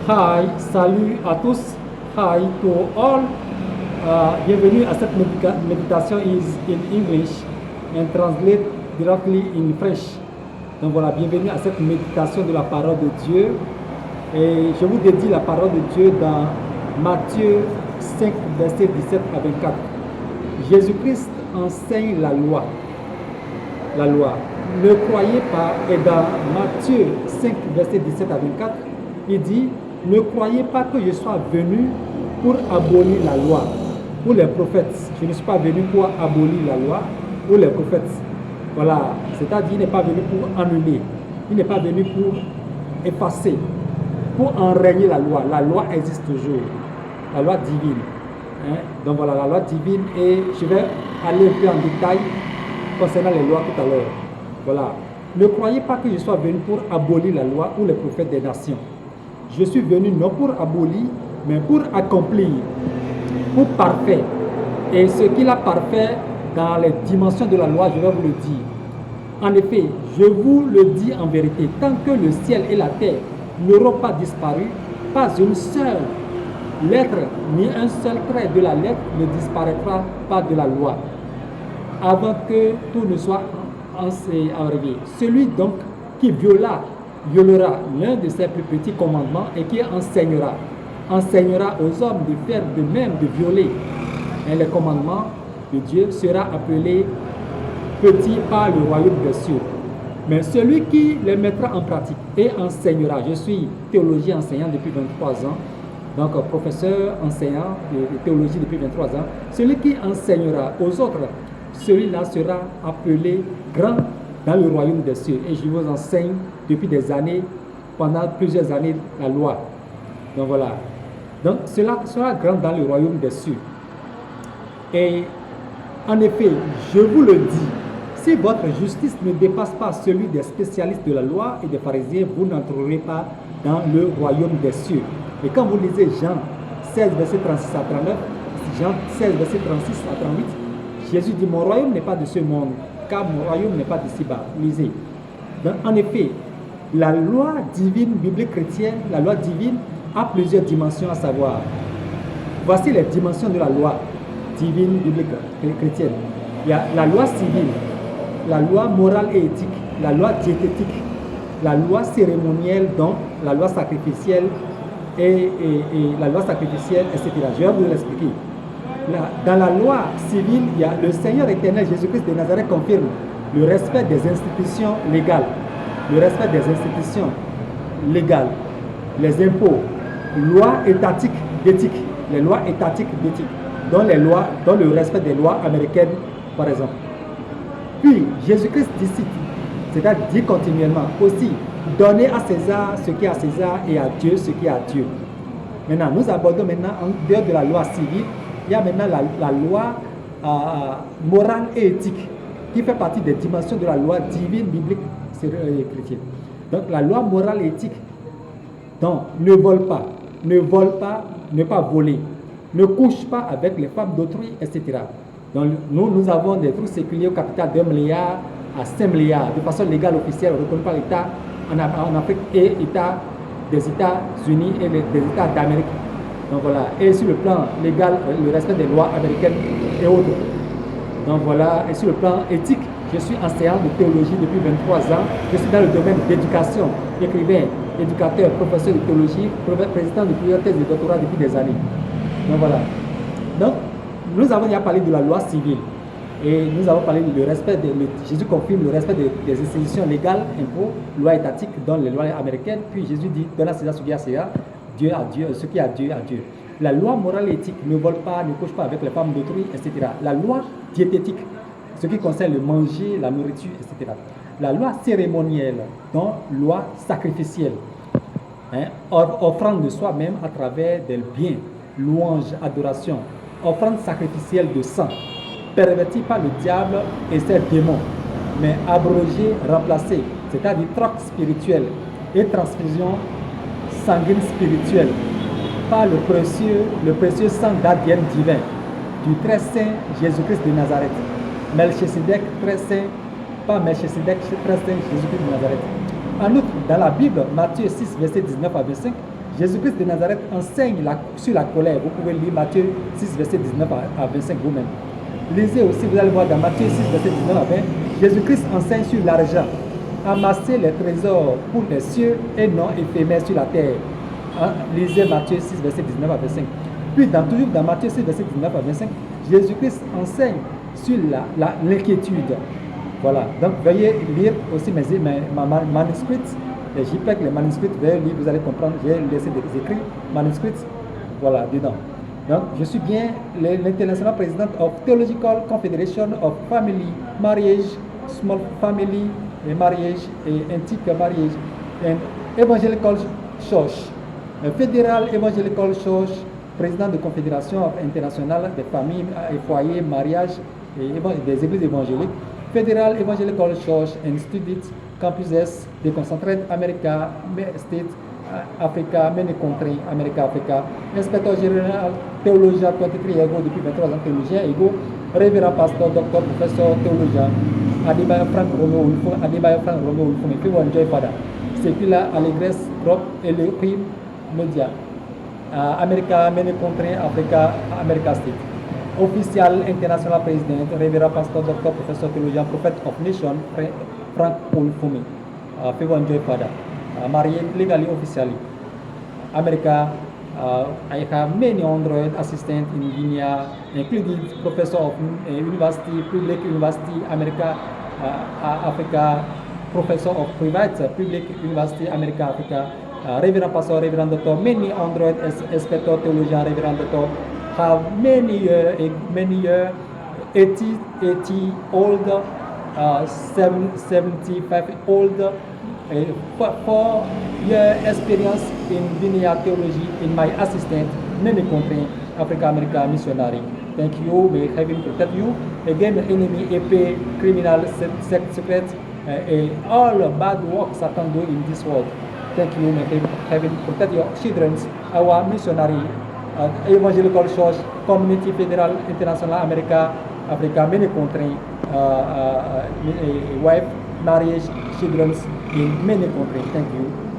Hi, salut à tous. Hi to all. Bienvenue à cette méditation is in English and translate directly in French. Donc voilà, bienvenue à cette méditation de la parole de Dieu. Et je vous dédie la parole de Dieu dans Matthieu 5, versets 17 à 24. Jésus-Christ enseigne la loi. La loi. Ne croyez pas, et dans Matthieu 5, versets 17 à 24, il dit: ne croyez pas que je sois venu pour abolir la loi ou les prophètes. Je ne suis pas venu pour abolir la loi ou les prophètes. Voilà, c'est-à-dire il n'est pas venu pour annuler, il n'est pas venu pour effacer, pour enrayer la loi. La loi existe toujours, la loi divine. Donc voilà, la loi divine, et je vais aller un peu en détail concernant les lois tout à l'heure. Voilà, ne croyez pas que je sois venu pour abolir la loi ou les prophètes des nations. Je suis venu non pour abolir, mais pour accomplir, pour parfaire. Et ce qu'il a parfait dans les dimensions de la loi, je vais vous le dire. En effet, je vous le dis en vérité, tant que le ciel et la terre n'auront pas disparu, pas une seule lettre, ni un seul trait de la lettre ne disparaîtra pas de la loi, avant que tout ne soit arrivé. Celui donc qui violera l'un de ses plus petits commandements et qui enseignera aux hommes de faire de même, de violer les commandements de Dieu, sera appelé petit par le royaume des cieux. Mais celui qui les mettra en pratique et enseignera, je suis théologien enseignant depuis 23 ans, donc professeur enseignant de théologie depuis 23 ans, celui qui enseignera aux autres, celui-là sera appelé grand dans le royaume des cieux. Et je vous enseigne depuis des années, pendant plusieurs années, la loi. Donc voilà. Donc cela sera grand dans le royaume des cieux. Et en effet, je vous le dis, si votre justice ne dépasse pas celui des spécialistes de la loi et des pharisiens, vous n'entrerez pas dans le royaume des cieux. Et quand vous lisez Jean 16, verset 36 à 39, Jean 16, verset 36 à 38, Jésus dit: mon royaume n'est pas de ce monde, car mon royaume n'est pas d'ici-bas. Lisez. Donc, en effet, la loi divine, biblique chrétienne, la loi divine a plusieurs dimensions à savoir. Voici les dimensions de la loi divine, biblique chrétienne. Il y a la loi civile, la loi morale et éthique, la loi diététique, la loi cérémonielle, donc la loi sacrificielle et la loi sacrificielle, etc. Je vais vous l'expliquer. Dans la loi civile, il y a le Seigneur éternel Jésus-Christ de Nazareth confirme le respect des institutions légales, le respect des institutions légales, les impôts, lois étatiques d'éthique, les lois étatiques d'éthique, dont le respect des lois américaines, par exemple. Puis Jésus-Christ dit, c'est-à-dire dit continuellement aussi, donnez à César ce qui est à César et à Dieu ce qui est à Dieu. Maintenant, nous abordons maintenant en dehors de la loi civile. Il y a maintenant la loi morale et éthique qui fait partie des dimensions de la loi divine, biblique et chrétienne. Donc la loi morale et éthique, donc ne vole pas, ne pas voler, ne couche pas avec les femmes d'autrui, etc. Donc nous avons des trous séculiers au capital d'1 milliard à 5 milliards de façon légale officielle reconnue par l'État en Afrique et des États-Unis et des États d'Amérique. Donc voilà, et sur le plan légal, le respect des lois américaines et autres. Donc voilà, et sur le plan éthique, je suis enseignant de théologie depuis 23 ans. Je suis dans le domaine d'éducation, écrivain, éducateur, professeur de théologie, président de plusieurs thèses de doctorat depuis des années. Donc voilà. Donc, nous avons déjà parlé de la loi civile. Et nous avons parlé du respect, Jésus confirme le respect des institutions légales, impôts, lois étatiques, dont les lois américaines. Puis Jésus dit: donne à César ce qui est à César, Dieu à Dieu, ce qui est à Dieu à Dieu. La loi morale et éthique, ne vole pas, ne couche pas avec les femmes d'autrui, etc. La loi diététique, ce qui concerne le manger, la nourriture, etc. La loi cérémonielle, donc loi sacrificielle, offrande de soi-même à travers des biens, louanges, adoration, offrande sacrificielle de sang, pervertie par le diable et ses démons, mais abrogée, remplacée, c'est-à-dire troc spirituel et transfusion sanguine spirituelle par le précieux sang d'ADN divin du très saint Jésus-Christ de Nazareth. Melchisedec très saint, pas Melchisedec très saint Jésus-Christ de Nazareth. En outre, dans la Bible, Matthieu 6, verset 19 à 25, Jésus-Christ de Nazareth enseigne sur la colère. Vous pouvez lire Matthieu 6, verset 19 à 25 vous-même. Lisez aussi, vous allez voir dans Matthieu 6, verset 19 à 20, Jésus-Christ enseigne sur l'argent. Amasser les trésors pour les cieux et non éphémères sur la terre. Lisez Matthieu 6, verset 19 à 25. Puis, toujours dans Matthieu 6, verset 19 à 25, Jésus-Christ enseigne sur l'inquiétude. Voilà. Donc, veuillez lire aussi mes manuscrits. Les JPEG, les manuscrits, veuillez lire, vous allez comprendre. J'ai laissé des écrits, manuscrits, voilà, dedans. Donc, je suis bien l'international président of Theological Confederation of Family, Marriage, Small Family, et Marriage, et Antique Marriage, and Evangelical Church. Fédéral Evangelical Church, président de Confédération internationale des familles et foyers, mariage et des églises évangéliques. Fédéral Evangelical Church Institute, Campus S, Deconcentrated America, States, Africa, many countries, America, Africa. Inspecteur général, théologien, 23 ego, depuis 23 ans, théologien ego. Révérend pasteur, docteur, professeur, théologien. Adebayo Frank Romeo Ulfo, Adebayo Frank Romeo Ulfo, mais puis Enjoy Fada. C'est puis là, Allégresse, Drop et le prix Média. America, many countries, Africa, America State. Official international président, révérend pasteur, docteur, professeur, théologien, prophète of nation, Frank Olfumi. Puis Enjoy Fada. Married legally, officially. America, I have many hundred assistants in Guinea, including professor of university, public university, America, Africa, professor of private public university, America, Africa, reverend pastor, reverend doctor, many hundred inspector, theologian, reverend doctor, have many years, 80 old, 75 old, 4-year experience in Guinea theology in my assistant, many countries, Africa, America, missionary. Thank you, may heaven protect you. Again, the enemy, EP, criminal, secret, all bad works Satan do in this world. Thank you, may heaven protect your children, our missionary, evangelical church, community, federal, international, America, Africa, many countries, wife, marriage, children in many countries. Thank you.